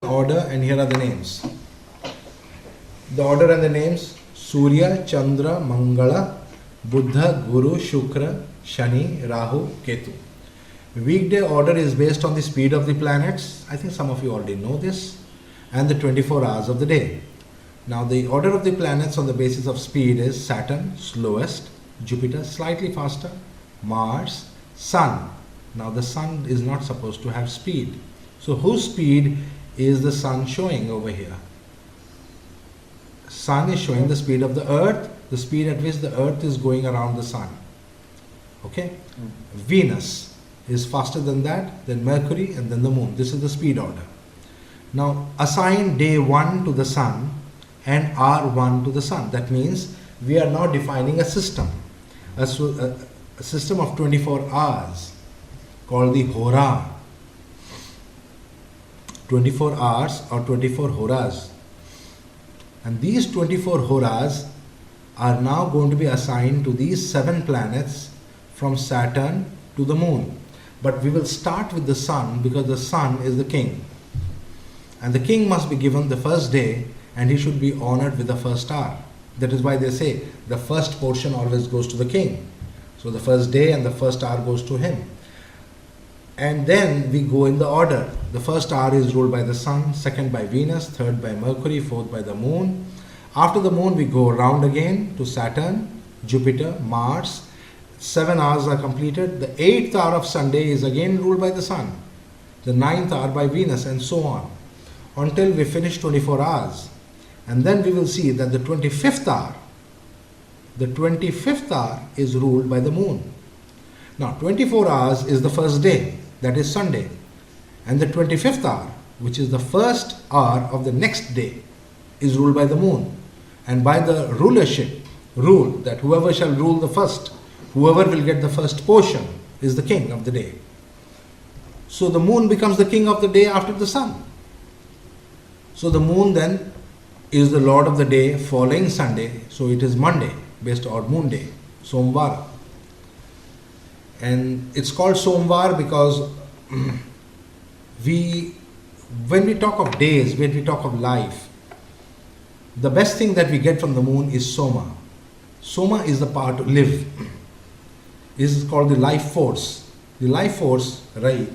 order, and here are the names. The order and the names: Surya, Chandra, Mangala, Buddha, Guru, Shukra, Shani, Rahu, Ketu. Weekday order is based on the speed of the planets. I think some of you already know this, and the 24 hours of the day. Now, the order of the planets on the basis of speed is Saturn, slowest, Jupiter, slightly faster, Mars, Sun. Now, the Sun is not supposed to have speed. So, whose speed is the Sun showing over here? Sun is showing the speed of the Earth, the speed at which the Earth is going around the Sun. Okay? Venus is faster than that, then Mercury, and then the Moon. This is the speed order. Now, assign day 1 to the Sun and R1 to the Sun. That means we are now defining a system, a system of 24 hours called the Hora. 24 hours or 24 horas. And these 24 horas are now going to be assigned to these 7 planets from Saturn to the Moon. But we will start with the Sun because the Sun is the king. And the king must be given the first day and he should be honored with the first hour. That is why they say the first portion always goes to the king. So the first day and the first hour goes to him. And then we go in the order. The first hour is ruled by the Sun, second by Venus, third by Mercury, fourth by the Moon. After the Moon, we go round again to Saturn, Jupiter, Mars. 7 hours are completed. The 8th hour of Sunday is again ruled by the Sun. The 9th hour by Venus, and so on, until we finish 24 hours. And then we will see that the 25th hour is ruled by the Moon. Now, 24 hours is the first day. That is Sunday. And the 25th hour, which is the first hour of the next day, is ruled by the Moon. And by the rule that whoever shall rule the first, whoever will get the first portion is the king of the day. So the Moon becomes the king of the day after the Sun. So the Moon then is the lord of the day following Sunday. So it is Monday, based on Moon Day, Somvara. And it's called Somvar because when we talk of days, when we talk of life, the best thing that we get from the Moon is Soma. Soma is the power to live. This is called the life force. The life force, Rai,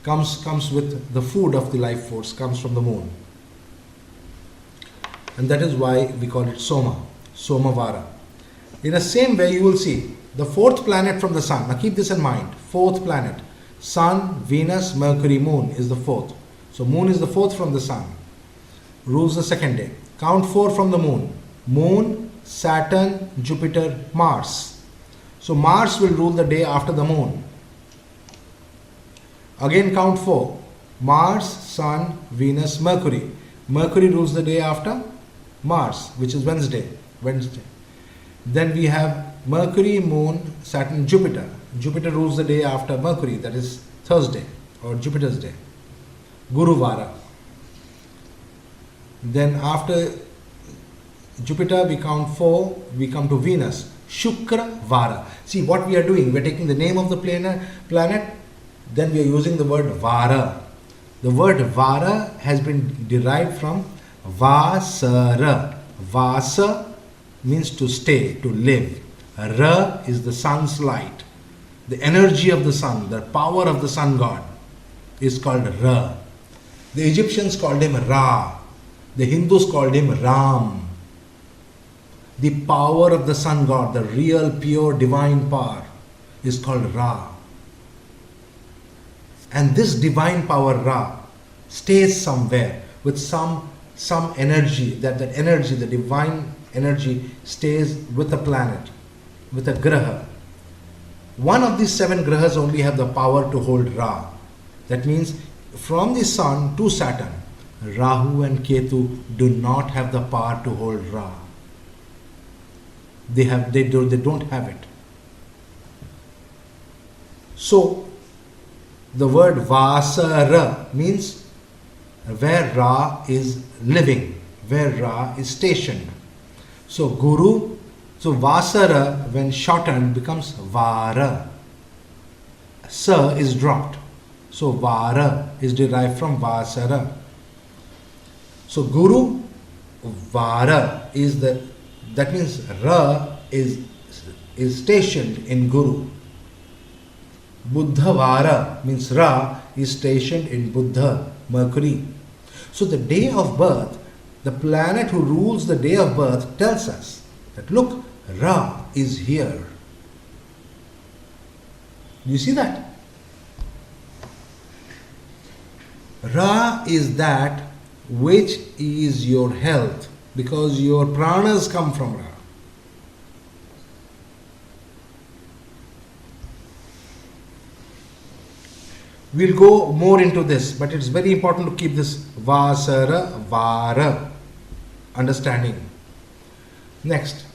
comes with the food of the life force, comes from the Moon. And that is why we call it Soma, Somavara. In the same way, you will see the 4th planet from the Sun. Now keep this in mind. 4th planet. Sun, Venus, Mercury, Moon is the 4th. So Moon is the 4th from the Sun. Rules the second day. Count 4 from the Moon. Moon, Saturn, Jupiter, Mars. So Mars will rule the day after the Moon. Again count 4. Mars, Sun, Venus, Mercury. Mercury rules the day after Mars, which is Wednesday. Then we have Mercury, Moon, Saturn, Jupiter. Jupiter rules the day after Mercury, that is Thursday or Jupiter's day. Guruvara. Then after Jupiter we count 4, we come to Venus. Shukra Vara. See what we are doing, we are taking the name of the planet, then we are using the word Vara. The word Vara has been derived from Vasara. Vasa means to stay, to live. Ra is the sun's light. The energy of the sun, the power of the sun god is called Ra. The Egyptians called him Ra. The Hindus called him Ram. The power of the sun god, the real pure divine power, is called Ra. And this divine power Ra stays somewhere with some energy, that energy, the divine energy stays with the planet, with a graha. One of these 7 grahas only have the power to hold Ra. That means from the Sun to Saturn, Rahu and Ketu do not have the power to hold Ra. They don't have it. So the word Vasara means where Ra is living, where Ra is stationed. So Vasara, when shortened, becomes Vara. Sa is dropped. So Vara is derived from Vasara. So Guru Vara is that means Ra is stationed in Guru. Buddha Vara means Ra is stationed in Buddha, Mercury. So the day of birth, the planet who rules the day of birth tells us that look, Ra is here. You see that? Ra is that which is your health, because your pranas come from Ra. We'll go more into this, but it's very important to keep this Vasara Vara understanding. Next,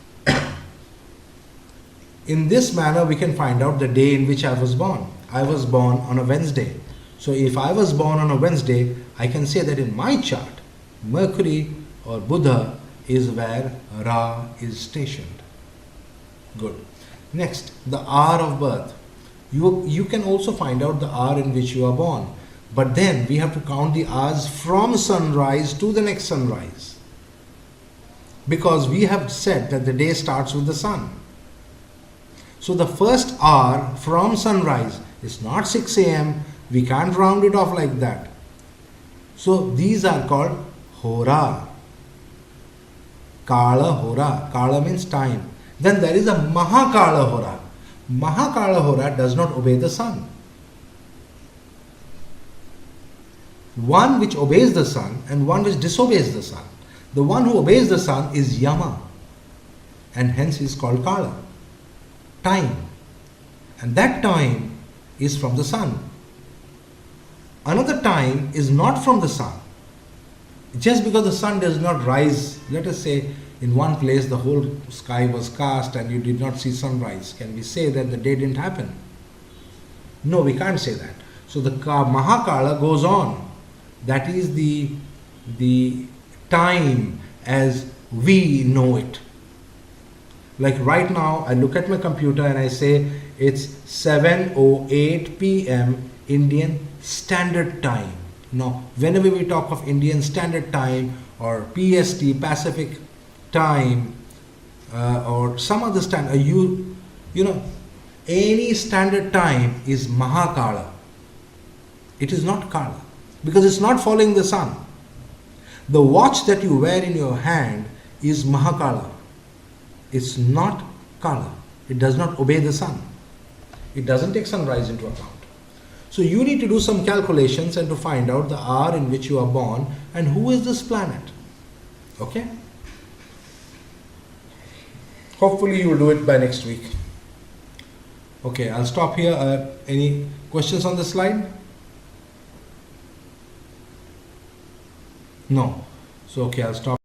in this manner we can find out the day in which I was born. I was born on a Wednesday. So if I was born on a Wednesday, I can say that in my chart, Mercury or Buddha is where Ra is stationed. Good. Next, the hour of birth. You can also find out the hour in which you are born. But then we have to count the hours from sunrise to the next sunrise. Because we have said that the day starts with the sun. So the first hour from sunrise is not 6 a.m. We can't round it off like that. So these are called Hora. Kala Hora. Kala means time. Then there is a Mahakala Hora. Mahakala Hora does not obey the sun. One which obeys the sun and one which disobeys the sun. The one who obeys the sun is Yama, and hence is called Kala. Time. And that time is from the sun. Another time is not from the sun. Just because the sun does not rise, let us say in one place the whole sky was cast and you did not see sunrise, can we say that the day didn't happen? No, we can't say that. So the Mahakala goes on. That is the time as we know it. Like right now, I look at my computer and I say it's 7:08 p.m. Indian Standard Time. Now, whenever we talk of Indian Standard Time or PST, Pacific Time, or some other standard, you know, any standard time is Mahakala. It is not Kala, because it's not following the sun. The watch that you wear in your hand is Mahakala. It's not Kala. It does not obey the sun. It doesn't take sunrise into account. So you need to do some calculations and to find out the hour in which you are born and who is this planet. Okay? Hopefully you will do it by next week. Okay, I'll stop here. Any questions on the slide? No. So okay, I'll stop.